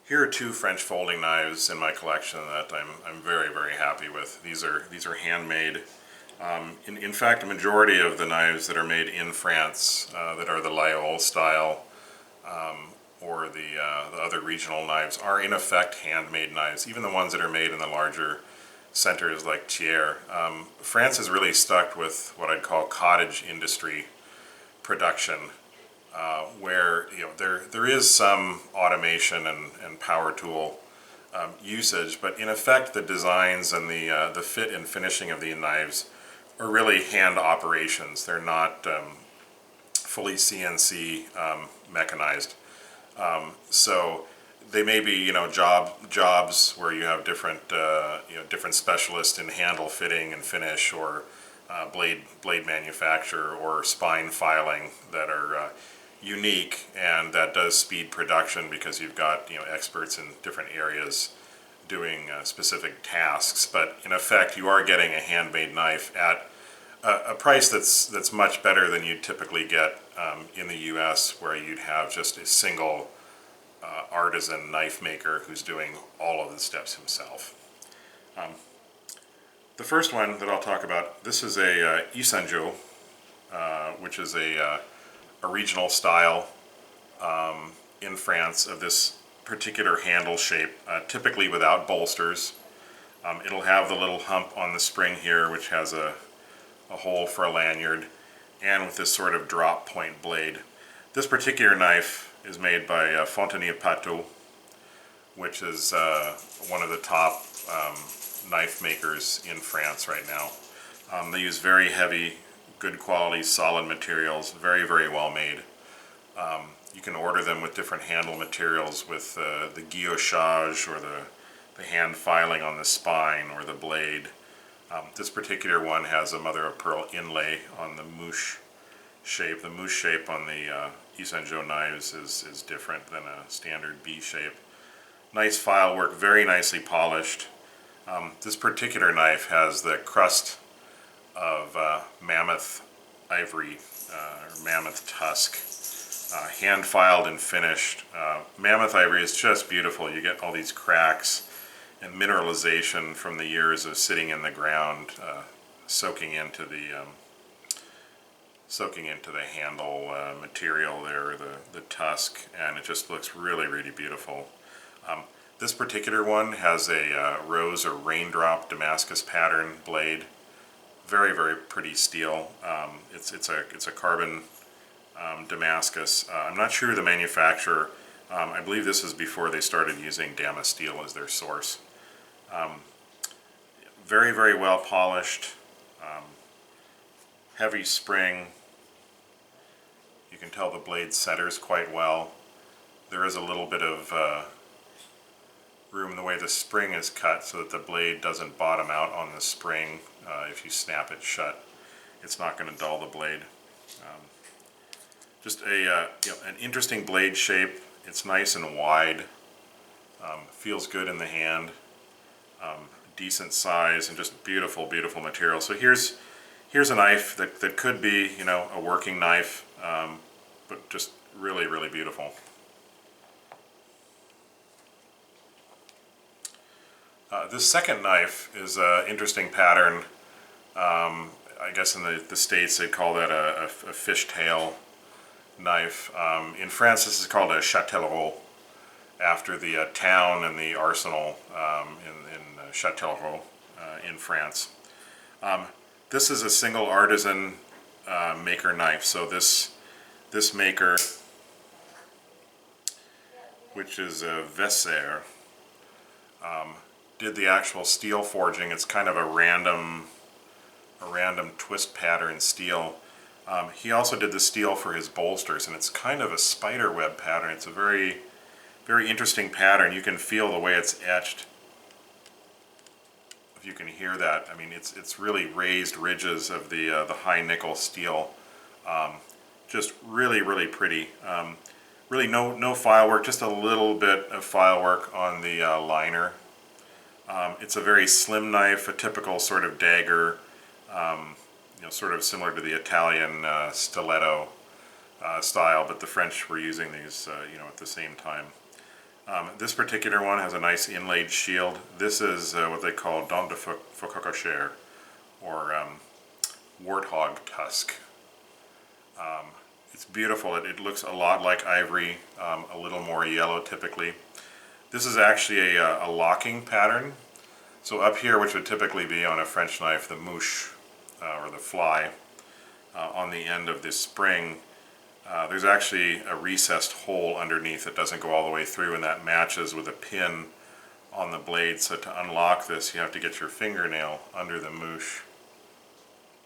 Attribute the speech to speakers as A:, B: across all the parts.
A: Here are two French folding knives in my collection that I'm very, very happy with. These are handmade. In fact, a majority of the knives that are made in France that are the Layolle style or the other regional knives are in effect handmade knives, even the ones that are made in the larger centers like Thiers. France is really stuck with what I'd call cottage industry production, where there is some automation and power tool usage, but in effect the designs and the fit and finishing of the knives are really hand operations. They're not fully CNC mechanized. So they may be jobs where you have different specialists in handle fitting and finish, or blade manufacture, or spine filing that are unique, and that does speed production because you've got experts in different areas doing specific tasks. But in effect, you are getting a handmade knife at a price that's much better than you'd typically get in the U.S., where you'd have just a single artisan knife maker who's doing all of the steps himself. The first one that I'll talk about, this is a Yssingeaux, which is a regional style in France of this particular handle shape, typically without bolsters. It'll have the little hump on the spring here, which has a hole for a lanyard, and with this sort of drop point blade. This particular knife is made by Fontenay-Pateau, which is one of the top knife makers in France right now. They use very heavy, good quality, solid materials, very, very well made. You can order them with different handle materials, with the guillochage or the hand filing on the spine or the blade. This particular one has a mother of pearl inlay on the mouche shape. The mouche shape on the Yssingeaux knives is different than a standard B shape. Nice file work, very nicely polished. This particular knife has the crust of mammoth ivory, or mammoth tusk, hand filed and finished. Mammoth ivory is just beautiful. You get all these cracks and mineralization from the years of sitting in the ground, soaking into the handle material there, the tusk, and it just looks really, really beautiful. This particular one has a rose or raindrop Damascus pattern blade. Very, very pretty steel. It's a carbon Damascus. I'm not sure the manufacturer. I believe this is before they started using Damasteel as their source. Very, very well polished. Heavy spring. You can tell the blade centers quite well. There is a little bit of room the way the spring is cut so that the blade doesn't bottom out on the spring. If you snap it shut, it's not going to dull the blade. Just an interesting blade shape. It's nice and wide. Feels good in the hand. Decent size and just beautiful, beautiful material. So here's a knife that could be a working knife, but just really, really beautiful. This second knife is an interesting pattern. I guess in the States they call that a fishtail knife. In France this is called a Chatellerault, after the town and the arsenal in Chatellerault in France. This is a single artisan maker knife. So this maker, which is a Vesser, did the actual steel forging. It's kind of a random twist pattern steel. He also did the steel for his bolsters, and it's kind of a spider web pattern. It's a very, very interesting pattern. You can feel the way it's etched. If you can hear that, I mean, it's really raised ridges of the high nickel steel. Just really, really pretty. Really no file work, just a little bit of file work on the liner. It's a very slim knife, a typical sort of dagger, sort of similar to the Italian stiletto style, but the French were using these, at the same time. This particular one has a nice inlaid shield. This is what they call dent de faucon or warthog tusk. It's beautiful. It looks a lot like ivory, a little more yellow typically. This is actually a locking pattern. So up here, which would typically be on a French knife, the mouche or the fly, on the end of this spring, there's actually a recessed hole underneath that doesn't go all the way through, and that matches with a pin on the blade. So to unlock this, you have to get your fingernail under the mouche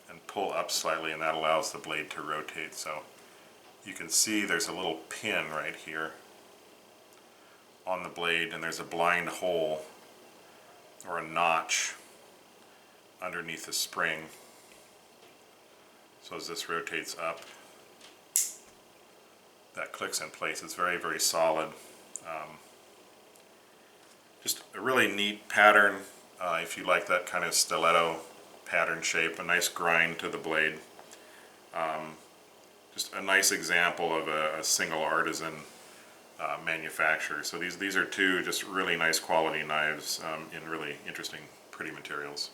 A: and pull up slightly, and that allows the blade to rotate. So you can see there's a little pin right here on the blade, and there's a blind hole or a notch underneath the spring. So as this rotates up, that clicks in place. It's very, very solid. Just a really neat pattern if you like that kind of stiletto pattern shape, a nice grind to the blade. Just a nice example of a single artisan manufacturer. So these are two just really nice quality knives in really interesting, pretty materials.